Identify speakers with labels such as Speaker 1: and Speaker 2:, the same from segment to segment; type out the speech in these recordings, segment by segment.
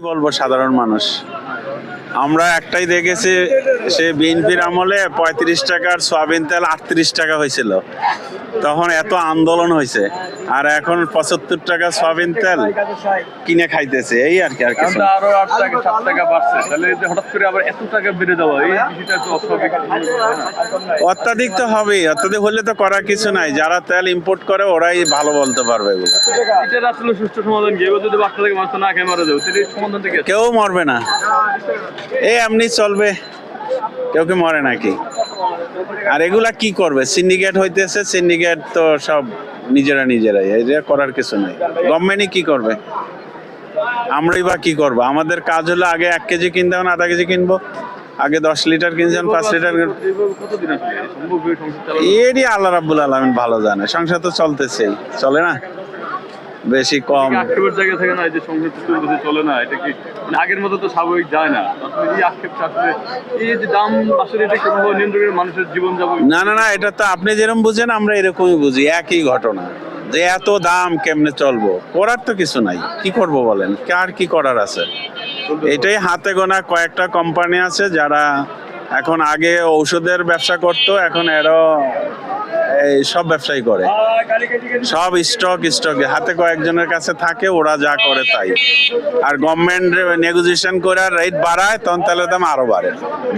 Speaker 1: বলবো সাধারণ মানুষ, আমরা একটাই দেখেছি, সে বিএনপির আমলে 35 টাকার সয়াবিন তেল 38 টাকা হয়েছিল, তখন এত আন্দোলন হয়েছে। আর এখন 75 টাকা সয়াবিন তেল কিনে খাইতেছে, এই আর কি। আর কিছু না।
Speaker 2: আরো 8 টাকা 7 টাকা বাড়ছে, তাহলে যে হঠাৎ করে আবার এত টাকা বেড়ে যাওয়া, এই বিষয়টা তো অস্বাভাবিক।
Speaker 1: অত্যাধিক তো হবেই, অত্যাধিক হলে তো করার কিছু নাই। যারা তেল ইম্পোর্ট করে ওরাই ভালো বলতে পারবে এগুলো।
Speaker 2: এটার আসলে সুষ্ঠু সমাধান কি? এবার যদি বাচ্চা থেকে মাছ না খেয়ে মারা যাবে, তাহলে এই সমাধানটা কি?
Speaker 1: কেউ মরবে না, এই এমনি চলবে, কেউ কি মরে নাকি? আর এগুলা কি করবে? সিন্ডিকেট হইতেছে, সিন্ডিকেট তো সব নিজেরাই, এই যে করার কিছু নেই। গভর্নমেন্টই কি করবে, আমরাই বা কি করবো? আমাদের কাজ হলো আগে 1 কেজি কিনতে হবে না, আধা কেজি কিনবো। আগে 10 লিটার কিনছেন, 5 লিটার।
Speaker 2: কতদিন আসলে সম্ভব এই সংসার চালানো?
Speaker 1: এরই আল্লাহ রাব্বুল আলামিন ভালো জানে। সংসার তো চলতেছেই, চলে না বেশি কম।
Speaker 2: আক্ষেপের জায়গা থেকে না, এই যে সংসার চলতেছে চলে না, এটা কি মানে আগের মতো তো স্বাভাবিক যায় না? আসলে এই আক্ষেপটা আসলে, এই যে দাম আসলে এটা কোনোভাবে নিয়ন্ত্রণের মানুষের জীবন যাপন।
Speaker 1: না, এটা তো আপনি যেরকম বুঝেন আমরা এরকমই বুঝি, একই ঘটনা। যে এত দাম কেমনে চলবো? করার তো কিছু নাই, কি করব বলেন? কার কি করার আছে? এটাই হাতে গোনা কয়েকটা কোম্পানি আছে যারা এখন আগে ঔষধের ব্যবসা করতো, এখন এরও এই সব ব্যবসায়ী করে। সব স্টক হাতে কয়েকজনের কাছে থাকে, ওরা যা করে তাই। আর গভর্নমেন্ট নেগোসিয়েশন করে রেট বাড়ায়, তখন তেলের দাম আরো বাড়ে।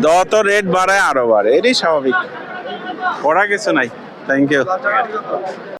Speaker 1: যত রেট বাড়ায় আরো বাড়ে, এটাই স্বাভাবিক, করা কিছু নাই। Thank you.